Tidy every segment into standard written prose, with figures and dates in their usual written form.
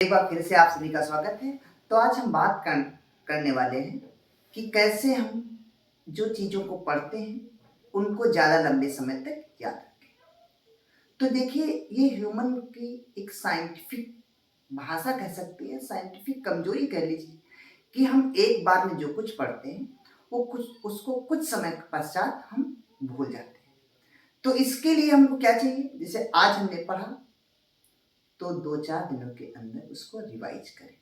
एक बार फिर से आप सभी का स्वागत है। तो आज हम बात करने वाले हैं कि कैसे हम जो चीज़ों को पढ़ते हैं उनको ज़्यादा लंबे समय तक याद रखें। तो देखिए, ये ह्यूमन की एक साइंटिफिक भाषा कह सकते हैं, साइंटिफिक कमजोरी कह लीजिए, कि हम एक बार में जो कुछ पढ़ते हैं वो उसको कुछ समय के पश्चात हम भूल जाते हैं। तो इसके लिए हमको क्या चाहिए? जैसे आज हमने पढ़ा तो 2-4 दिनों के अंदर उसको रिवाइज करें।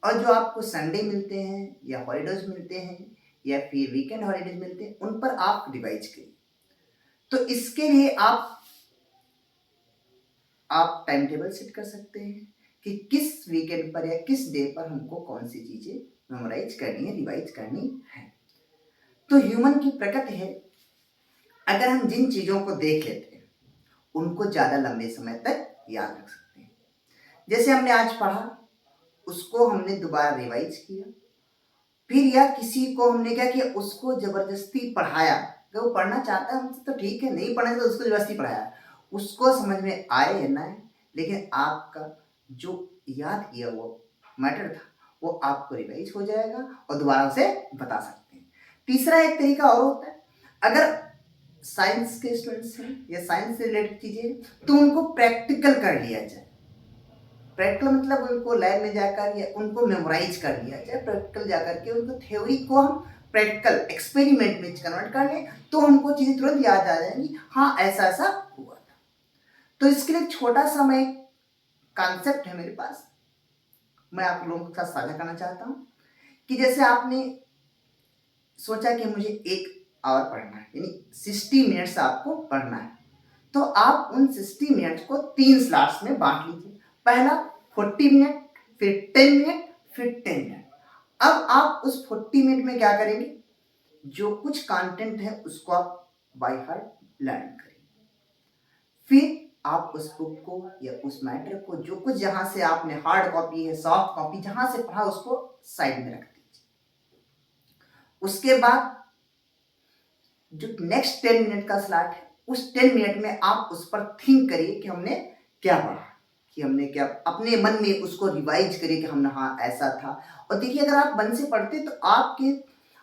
और जो आपको संडे मिलते हैं या हॉलीडेज मिलते हैं या फिर वीकेंड हॉलीडेज मिलते हैं, उन पर आप रिवाइज करिए। तो इसके लिए आप टाइम टेबल सेट कर सकते हैं कि किस वीकेंड पर या किस डे पर हमको कौन सी चीजें मेमोराइज करनी है, रिवाइज करनी है। तो ह्यूमन की प्रकृति है, अगर हम जिन चीजों को देख लेते हैं उनको ज्यादा लंबे समय तक याद रख सकते हैं। जैसे हमने आज पढ़ा, उसको हमने दोबारा रिवाइज किया, फिर या किसी को हमने क्या किया, उसको जबरदस्ती पढ़ाया। अगर वो पढ़ना चाहता है हमसे तो ठीक है, नहीं पढ़ना तो उसको जबरदस्ती पढ़ाया, उसको समझ में आए या ना आए, लेकिन आपका जो याद किया वो मैटर था वो आपको रिवाइज हो जाएगा और दोबारा उसे बता सकते हैं। तीसरा एक तरीका और होता है, अगर साइंस के स्टूडेंट्स हैं या साइंस से रिलेटेड चीजें हैं तो उनको प्रैक्टिकल कर लिया जाए। प्रैक्टिकल मतलब उनको लैब में जाकर या उनको मेमोराइज कर लिया जाए। प्रैक्टिकल जाकर के उनको थ्योरी को हम प्रैक्टिकल एक्सपेरिमेंट में कन्वर्ट कर लें तो हमको चीजें तुरंत याद आ जाएंगी, हाँ ऐसा ऐसा हुआ था। तो इसके लिए छोटा सा मैं कॉन्सेप्ट है मेरे पास, मैं आप लोगों के साथ साझा करना चाहता हूँ कि जैसे आपने सोचा कि मुझे 1 आवर पढ़ना है, यानी 60 मिनट्स आपको पढ़ना है, तो आप उन 60 मिनट्स को 3 स्लॉट्स में बांट लीजिए। पहला 40 मिनट, फिर 10 मिनट, फिर 10 मिनट। अब आप उस 40 मिनट में क्या करेंगे, जो कुछ कंटेंट है उसको आप बाय हार्ट लर्न करेंगे। फिर आप उस बुक को या उस मैटर को, जो कुछ जहां से आपने हार्ड कॉपी है, सॉफ्ट कॉपी जहां से पढ़ा, उसको साइड में रख दीजिए। उसके बाद जो नेक्स्ट 10 मिनट का स्लॉट है, उस 10 मिनट में आप उस पर थिंक करिए कि हमने क्या पढ़ा, कि हमने क्या, अपने मन में उसको रिवाइज करिए कि हमने हाँ ऐसा था। और देखिए, अगर आप मन से पढ़ते तो आपके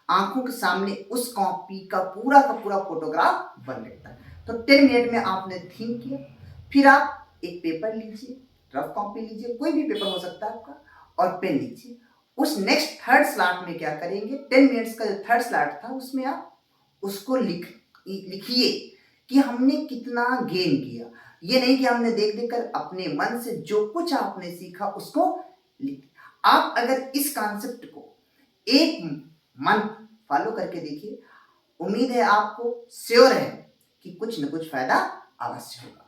आंखों के सामने उस कॉपी का पूरा फोटोग्राफ बन रहता है। तो 10 मिनट में आपने थिंक किया, फिर आप एक पेपर लीजिए, रफ कॉपी लीजिए, कोई भी पेपर हो सकता है आपका, और पेन लीजिए। उस नेक्स्ट थर्ड स्लॉट में क्या करेंगे, 10 मिनट्स का जो थर्ड स्लॉट था उसमें आप उसको लिखिए कि हमने कितना गेन किया। ये नहीं कि हमने देख देख कर, अपने मन से जो कुछ आपने सीखा उसको लिख। आप अगर इस कॉन्सेप्ट को 1 मंथ फॉलो करके देखिए, उम्मीद है आपको, श्योर है कि कुछ न कुछ फायदा अवश्य होगा।